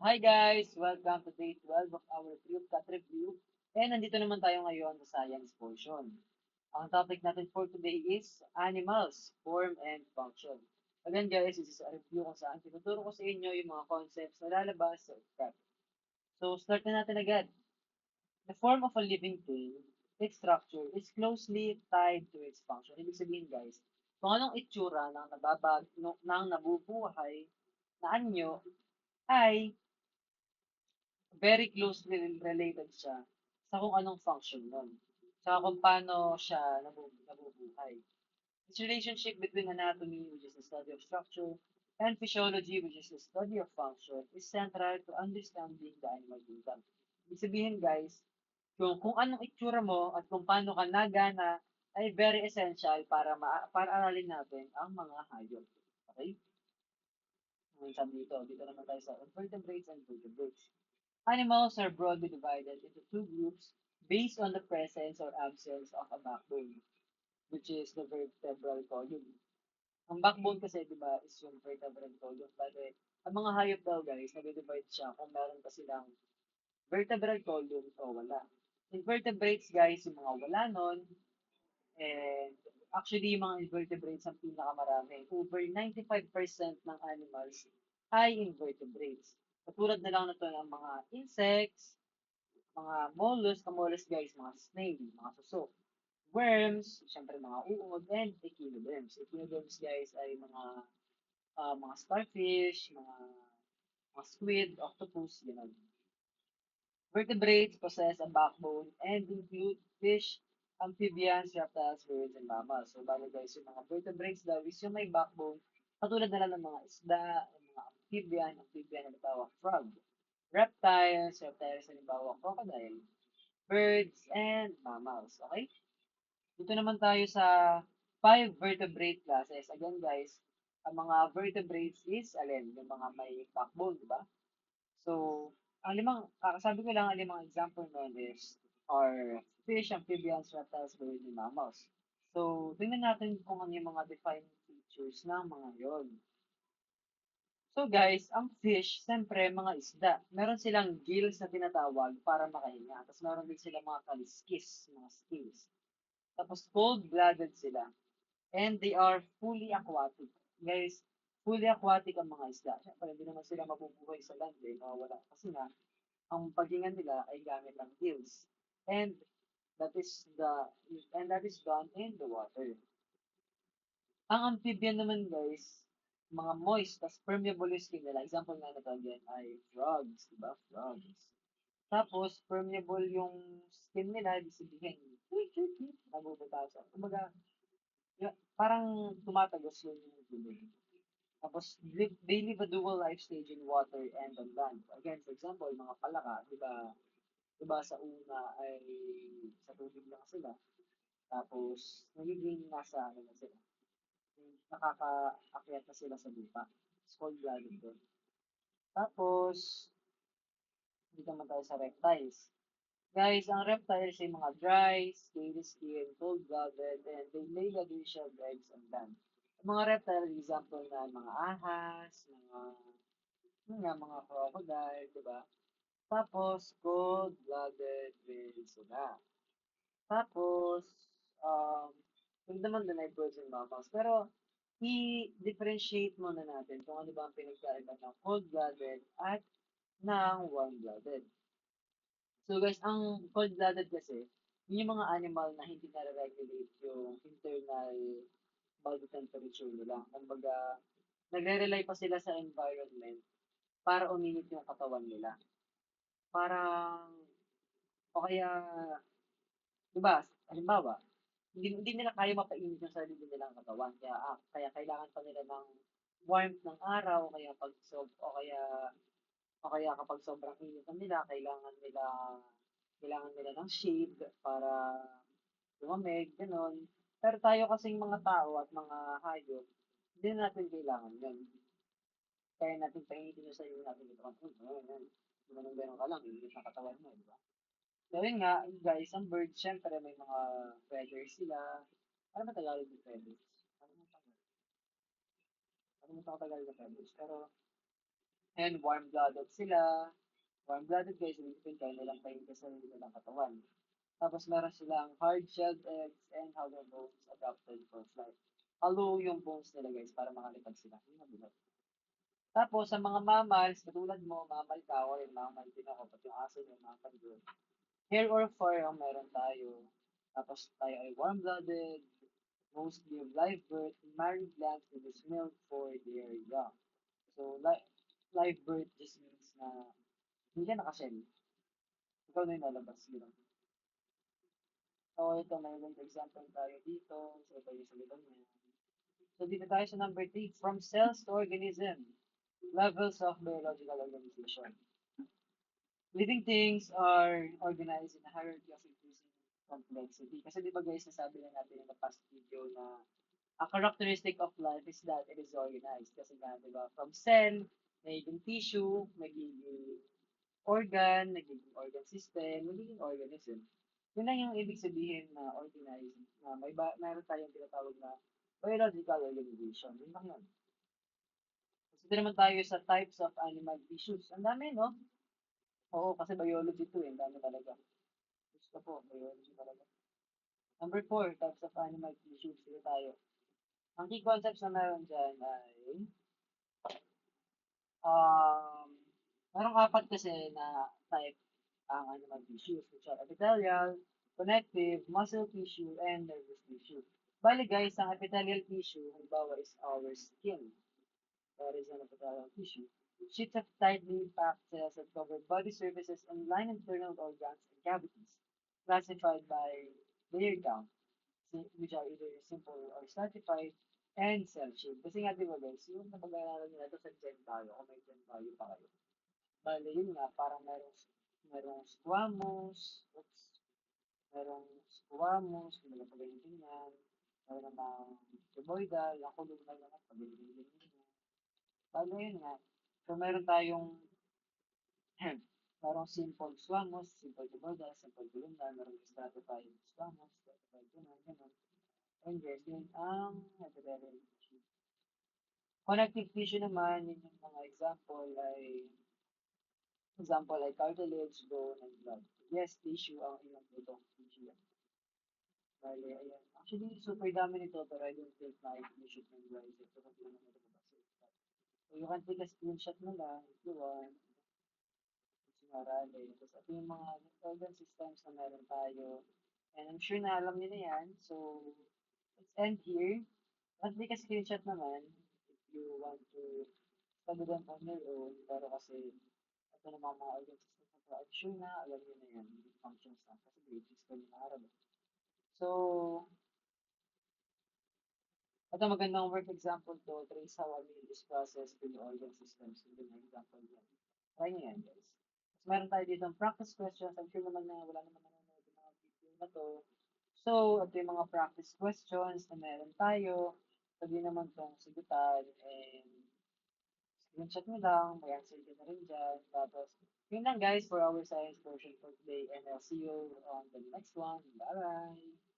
Hi guys! Welcome to day 12 of our Cut Review. And nandito naman tayo ngayon sa science portion. Ang topic natin for today is animals, form and function. Again guys, this is a review kung saan tinuturo ko sa inyo yung mga concepts na lalabas sa UCAT. So start na natin agad. The form of a living thing, its structure, is closely tied to its function. Ibig sabihin guys, kung anong itsura ng nabubuhay na anyo ay very closely related siya sa kung anong function nun. Sa kung paano siya nabubuhay. This relationship between anatomy, which is the study of structure, and physiology, which is the study of function, is central to understanding the animal kingdom. Ibig sabihin guys, kung anong itsura mo at kung paano ka nagana ay very essential para aralin natin ang mga hayop. Okay? Ang sabi dito naman tayo sa invertebrates and vertebrates. Animals are broadly divided into two groups based on the presence or absence of a backbone, which is the vertebral column. Ang backbone kasi, di ba, is yung vertebral column. Bale, ang mga hayop daw, guys, nag-divide siya kung meron pa silang vertebral column o wala. Invertebrates, guys, yung mga wala nun, and actually, yung mga invertebrates ang pinakamarami. Over 95% ng animals ay invertebrates. Katulad na lang na to ng mga insects, mga mollusk guys, mga snail, mga suso. Worms, syempre mga uod, and echinoderms. Echinoderms guys ay mga starfish, mga squid, octopus, gano'n. Vertebrates possess a backbone and include fish, amphibians, reptiles, birds, and mammals. So, bali guys, yung mga vertebrates daw is yung may backbone, katulad na lang ng mga isda, yung mga amphibian, halimbawa frog. Reptiles, halimbawa crocodile. Birds, and mammals. Okay? Dito naman tayo sa five vertebrate classes. Again, guys, ang mga vertebrates is, alin, yung mga may backbone, di ba? So, sabi ko lang, ang limang example nun is, are fish, amphibians, reptiles, birds, and mammals. So, tingnan natin kung ano yung mga defining features ng mga yon. So guys, ang fish, siyempre mga isda. Meron silang gills na tinatawag para makahinga. Tapos meron din silang mga kaliskis, mga scales. Tapos cold-blooded sila. And they are fully aquatic. Guys, fully aquatic ang mga isda. Siyempre, hindi naman sila mabubuhay sa land eh. Mawala. Kasi nga, ang paghinga nila ay gamit ng gills. And that is the and that is done in the water. Ang amphibian naman guys, mga moist, tas permeable yung skin nila. Example nga na to again ay frogs, diba? Frogs. Tapos, permeable yung skin nila, ibig sabihin, nabubutasan. Kumbaga, parang tumatagos yung tubig. Tapos, they live a dual life stage in water and on land. Again, for example, mga palaka, di ba sa una ay sa tubig lang sila. Tapos, nagiging nasa ano na sila, nakakaakyat na sila sa lupa. It's called dragon doon. Tapos, dito naman tayo sa reptiles. Guys, ang reptiles ay mga dry, scaly skin, cold-blooded, and they lay additional eggs on land. Ang mga reptile, example na mga ahas, mga crocodile, di ba? Tapos, cold-blooded din sila. Tapos, um, yung naman din ay birds and mammals. Pero, i-differentiate muna natin kung ano ba ang pinagkaiba ng cold-blooded at ng warm-blooded. So guys, ang cold-blooded kasi, yun yung mga animal na hindi nare-regulate yung internal body temperature nila. Kumbaga, nagre-rely pa sila sa environment para uminit yung katawan nila. Parang, o kaya, di ba, halimbawa, hindi nila kaya mapainit yung sarili nilang katawan. Kaya kailangan pa nila ng warmth ng araw, o kaya kapag sobrang init na nila, kailangan nila ng shade para lumamig, gano'n. Pero tayo kasing mga tao at mga hayop, hindi natin kailangan yun. Kaya natin painitin yung sarili natin ito. Ganun ka lang, init na katawan mo, di ba? So, yun nga, guys, ang birds, syempre, may mga feathers sila. Ano ba Tagalog ng feathers? Ano mo Tagalog ng feathers? Pero, And warm-blooded sila. Warm-blooded guys, ibig sabihin kaya nilang pahinga sa sarili nilang katawan. Tapos meron silang hard-shelled eggs and hollow bones adapted for flight. Hollow yung bones nila guys para makalipad sila. Yung mabigat. Tapos sa mga mammals, katulad mo, mammal ka or mammal din ako, pati yung aso yung mammal yun. Hair or fur ang meron tayo. Tapos tayo ay warm-blooded, mostly of live birth, married plants produce milk for their young. So, live birth just means na hindi ka nakashell. Ikaw na yung lalabas. Yun. So, ito, may ibang example tayo dito. So, ito yung salitan niya. So, dito tayo sa number 3. From cells to organism. Levels of biological organization. Living things are organized in a hierarchy of increasing complexity. Kasi di ba guys, nasabi na natin in the past video na a characteristic of life is that it is organized. Kasi nga, di ba, from cell, nagiging tissue, nagiging organ system, magiging organism. Yun lang yung ibig sabihin na organized, na mayroon tayong tinatawag na biological organization. Yun lang yun. Kasi ito naman tayo sa types of animal tissues. Ang dami, no? Oo, kasi biology to eh. Ang dami talaga. Gusto po, biology talaga. Number 4, types of animal tissues. Dito tayo. Ang key concepts na meron dyan ay Um, merong apat kasi na type ang animal tissues, which are epithelial, connective, muscle tissue, and nervous tissue. Bali guys, ang epithelial tissue, halimbawa is our skin. That is an epithelial tissue. Sheets of tightly packed cells that cover body surfaces and line internal organs and cavities, classified by layer count, which are either simple or stratified, and cell shape. Kasi nga di ba guys, yung napag-aaralan nila ito sa gen tayo, kung may gen tayo pa kayo. Bale, yun nga, parang merong squamous, oops, merong squamous, hindi na pag-ganyan yan, meron namang cuboidal, ang kulong na naman, pag-ganyan yan. Bale, yun nga, so meron tayong, merong simple squamous, simple cuboidal, simple columnar, merong stratified squamous, stratified ganun. And yes, yun ang epithelial tissue. Connective tissue naman, yun yung mga example ay cartilage, bone, and blood. Yes, tissue ang iyong butong tissue yan. Bale, ayan. Actually, super dami nito, pero I don't think na I should memorize it. So, kung hindi naman ito mabasa. So, you can take a screenshot mo lang if you want. Sinarali. Tapos, ito yung mga organ systems na meron tayo. And I'm sure na alam niyo na yan. So, let's end here. At take a screenshot naman if you want to study them on your own. Pero kasi, ito naman mga organ systems na to, I'm sure na alam niyo na yan. Yung functions na. Kasi grade 6 kayo na araw. So, ito magandang work example to. Trace how a meal is processed in the organ systems. Ito yung example yan. Try nyo yan, guys. Mas meron tayo dito ang practice questions. I'm sure naman na wala naman nanonood ng mga video na to. So, ito yung mga practice questions na meron tayo. Sabi naman itong sigutan and screenshot mo lang, may answer ka na rin dyan. Tapos, yun lang guys for our science portion for today and I'll see you on the next one. Bye-bye!